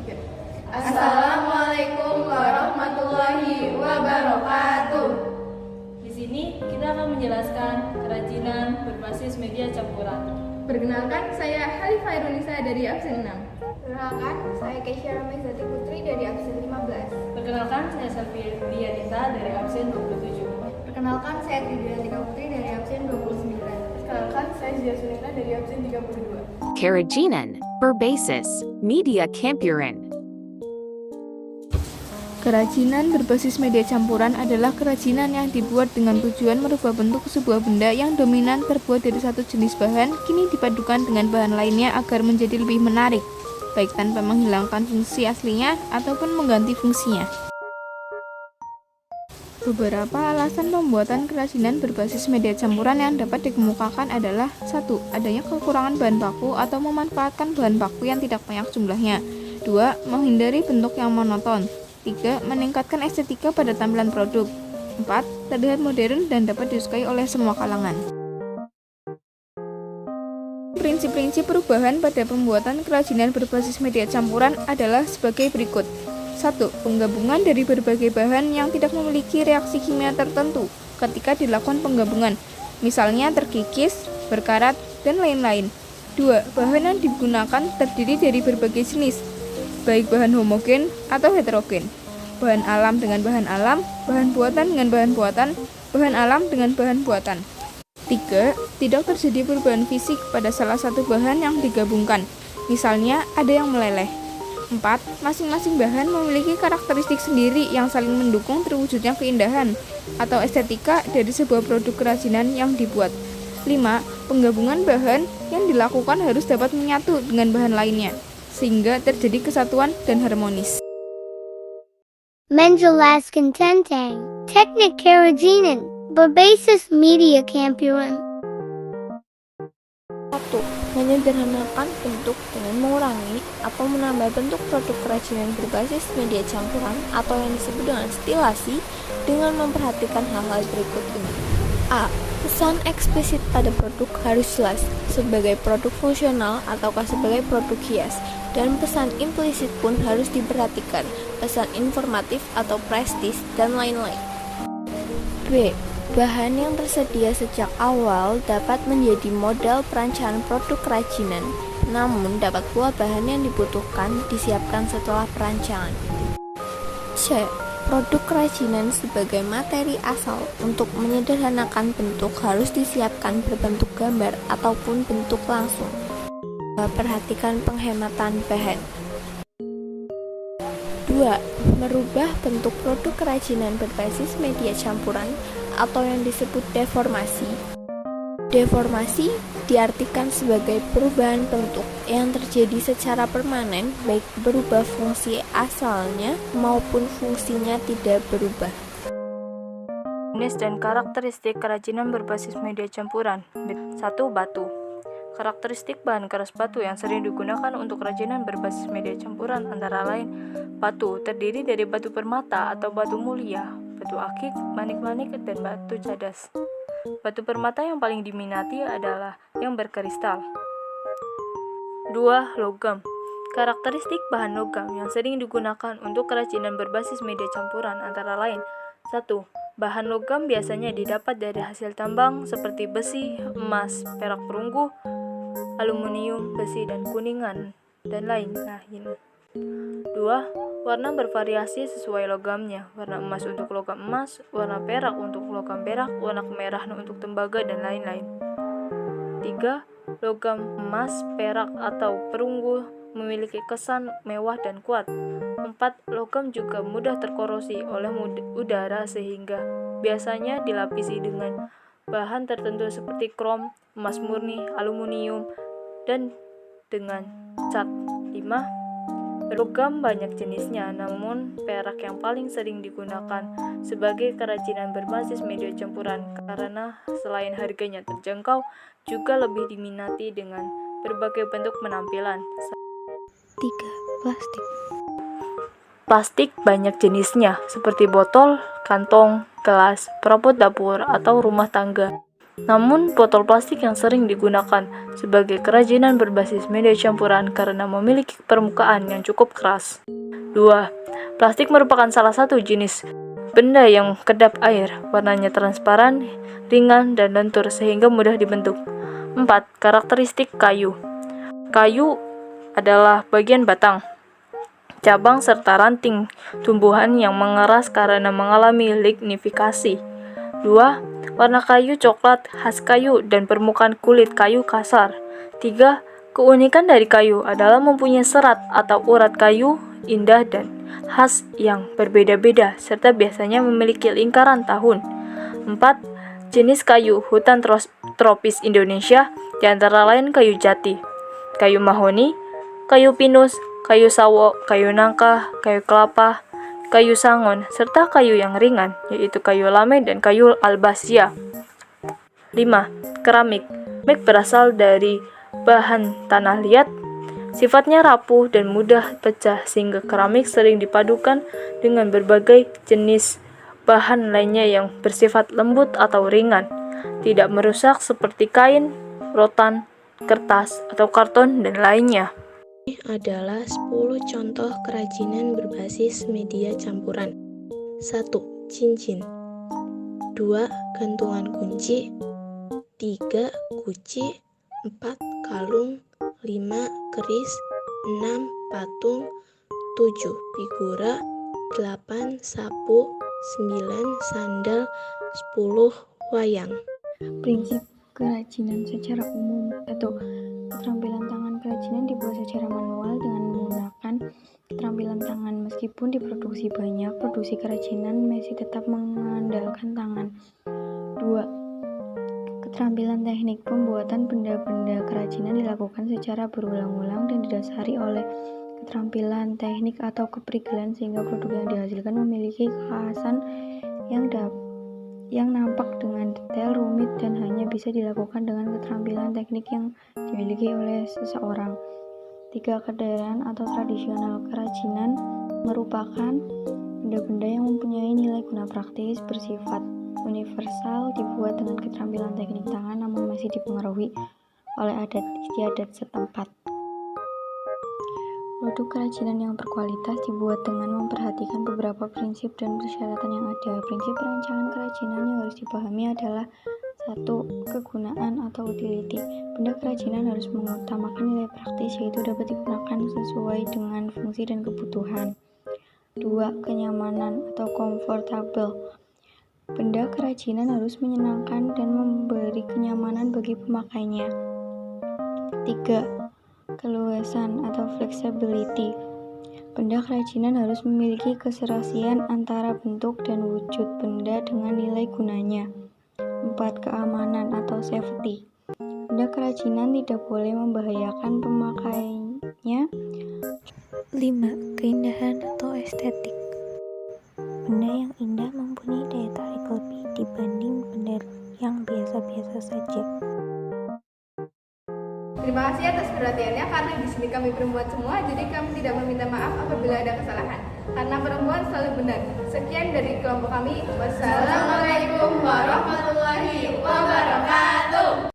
Tiga. Assalamualaikum warahmatullahi wabarakatuh. Di sini kita akan menjelaskan kerajinan berbasis media campuran. Perkenalkan, saya Halifah Irunisa dari absen 6. Perkenalkan, saya Keisha Ramezati Putri dari absen 15. Perkenalkan, saya Selvi Dianita dari absen 27. Perkenalkan, saya Tridiantika Putri dari absen 29. Perkenalkan, saya Zia Sunita dari absen 32. Kerajinan berbasis media campuran. Kerajinan berbasis media campuran adalah kerajinan yang dibuat dengan tujuan merubah bentuk sebuah benda yang dominan terbuat dari satu jenis bahan, kini dipadukan dengan bahan lainnya agar menjadi lebih menarik, baik tanpa menghilangkan fungsi aslinya ataupun mengganti fungsinya. Beberapa alasan pembuatan kerajinan berbasis media campuran yang dapat dikemukakan adalah 1. Adanya kekurangan bahan baku atau memanfaatkan bahan baku yang tidak banyak jumlahnya. 2. Menghindari bentuk yang monoton. 3. Meningkatkan estetika pada tampilan produk. 4. Terlihat modern dan dapat disukai oleh semua kalangan. Prinsip-prinsip perubahan pada pembuatan kerajinan berbasis media campuran adalah sebagai berikut. 1. Penggabungan dari berbagai bahan yang tidak memiliki reaksi kimia tertentu ketika dilakukan penggabungan, misalnya terkikis, berkarat, dan lain-lain. 2. Bahan yang digunakan terdiri dari berbagai jenis, baik bahan homogen atau heterogen, bahan alam dengan bahan alam, bahan buatan dengan bahan buatan, bahan alam dengan bahan buatan. 3. Tidak terjadi perubahan fisik pada salah satu bahan yang digabungkan, misalnya ada yang meleleh. 4. Masing-masing bahan memiliki karakteristik sendiri yang saling mendukung terwujudnya keindahan atau estetika dari sebuah produk kerajinan yang dibuat. 5. Penggabungan bahan yang dilakukan harus dapat menyatu dengan bahan lainnya, sehingga terjadi kesatuan dan harmonis. Menjelaskan tentang teknik kerajinan berbasis media campuran. 1. Menyederhanakan bentuk dengan mengurangi atau menambah bentuk produk kerajinan berbasis media campuran atau yang disebut dengan stilasi dengan memperhatikan hal-hal berikut ini. A. Pesan eksplisit pada produk harus jelas sebagai produk fungsional ataukah sebagai produk hias, dan pesan implisit pun harus diperhatikan, pesan informatif atau prestis, dan lain-lain. B. Bahan yang tersedia sejak awal dapat menjadi modal perancangan produk kerajinan, namun dapat pula bahan yang dibutuhkan disiapkan setelah perancangan. C. Produk kerajinan sebagai materi asal untuk menyederhanakan bentuk harus disiapkan berbentuk gambar ataupun bentuk langsung. Perhatikan penghematan bahan. 2. Merubah bentuk produk kerajinan berbasis media campuran atau yang disebut deformasi. Deformasi diartikan sebagai perubahan bentuk yang terjadi secara permanen, baik berubah fungsi asalnya maupun fungsinya tidak berubah. Jenis dan karakteristik kerajinan berbasis media campuran. 1. Batu. Karakteristik bahan keras batu yang sering digunakan untuk kerajinan berbasis media campuran antara lain: batu terdiri dari batu permata atau batu mulia, batu akik, manik-manik, dan batu cadas. Batu permata yang paling diminati adalah yang berkristal. 2. Logam. Karakteristik bahan logam yang sering digunakan untuk kerajinan berbasis media campuran antara lain: 1. Bahan logam biasanya didapat dari hasil tambang seperti besi, emas, perak perunggu, aluminium, besi, dan kuningan, dan lain-lain. 2. Warna bervariasi sesuai logamnya. Warna emas untuk logam emas, warna perak untuk logam perak, warna kemerahan untuk tembaga, dan lain-lain. 3. Logam emas, perak, atau perunggu memiliki kesan mewah dan kuat. 4. Logam juga mudah terkorosi oleh udara sehingga biasanya dilapisi dengan bahan tertentu seperti krom, emas murni, aluminium, dan dengan cat. 5. Logam banyak jenisnya, namun perak yang paling sering digunakan sebagai kerajinan berbasis media campuran karena selain harganya terjangkau, juga lebih diminati dengan berbagai bentuk penampilan. 3. Plastik. Plastik banyak jenisnya, seperti botol, kantong, gelas, perabot dapur, atau rumah tangga. Namun, botol plastik yang sering digunakan sebagai kerajinan berbasis media campuran karena memiliki permukaan yang cukup keras. 2. Plastik merupakan salah satu jenis benda yang kedap air, warnanya transparan, ringan, dan lentur sehingga mudah dibentuk. 4. Karakteristik kayu. Kayu adalah bagian batang, cabang, serta ranting tumbuhan yang mengeras karena mengalami lignifikasi. 2. Warna kayu coklat khas kayu dan permukaan kulit kayu kasar. 3. Keunikan dari kayu adalah mempunyai serat atau urat kayu indah dan khas yang berbeda-beda, serta biasanya memiliki lingkaran tahun. 4. Jenis kayu hutan tropis Indonesia, di antara lain kayu jati, kayu mahoni, kayu pinus, kayu sawo, kayu nangka, kayu kelapa, kayu sangon, serta kayu yang ringan, yaitu kayu lame dan kayu albasia. 5. Keramik. Keramik berasal dari bahan tanah liat, sifatnya rapuh dan mudah pecah sehingga keramik sering dipadukan dengan berbagai jenis bahan lainnya yang bersifat lembut atau ringan, tidak merusak seperti kain, rotan, kertas, atau karton, dan lainnya. Ini adalah 10 contoh kerajinan berbasis media campuran. 1. Cincin. 2. Gantungan kunci. 3. Guci. 4. Kalung. 5. Keris. 6. Patung. 7. Figura. 8. Sapu. 9. Sandal. 10. Wayang. Prinsip kerajinan secara umum atau keterampilan tangan. Kerajinan dibuat secara manual dengan menggunakan keterampilan tangan. Meskipun diproduksi banyak, produksi kerajinan masih tetap mengandalkan tangan. 2. Keterampilan teknik. Pembuatan benda-benda kerajinan dilakukan secara berulang-ulang dan didasari oleh keterampilan teknik atau keprigelan sehingga produk yang dihasilkan memiliki kekhasan yang nampak dengan detail, rumit, dan hanya bisa dilakukan dengan keterampilan teknik yang dimiliki oleh seseorang. 3. Kederaan atau tradisional. Kerajinan merupakan benda-benda yang mempunyai nilai guna praktis, bersifat universal, dibuat dengan keterampilan teknik tangan namun masih dipengaruhi oleh adat istiadat setempat. Produk kerajinan yang berkualitas dibuat dengan memperhatikan beberapa prinsip dan persyaratan yang ada. Prinsip perancangan kerajinan yang harus dipahami adalah 1. Kegunaan atau utility. Benda kerajinan harus mengutamakan nilai praktis, yaitu dapat digunakan sesuai dengan fungsi dan kebutuhan. 2. Kenyamanan atau comfortable. Benda kerajinan harus menyenangkan dan memberi kenyamanan bagi pemakainya. 3. Keluasan atau flexibility. Benda kerajinan harus memiliki keserasian antara bentuk dan wujud benda dengan nilai gunanya. 4. Keamanan atau safety. Benda kerajinan tidak boleh membahayakan pemakainya. 5. Keindahan atau estetik. Benda yang indah mempunyai daya tarik lebih dibanding benda yang biasa-biasa saja. Terima kasih atas perhatiannya, karena di sini kami perempuan semua, jadi kami tidak meminta maaf apabila ada kesalahan. Karena perempuan selalu benar. Sekian dari kelompok kami. Wassalamualaikum warahmatullahi wabarakatuh.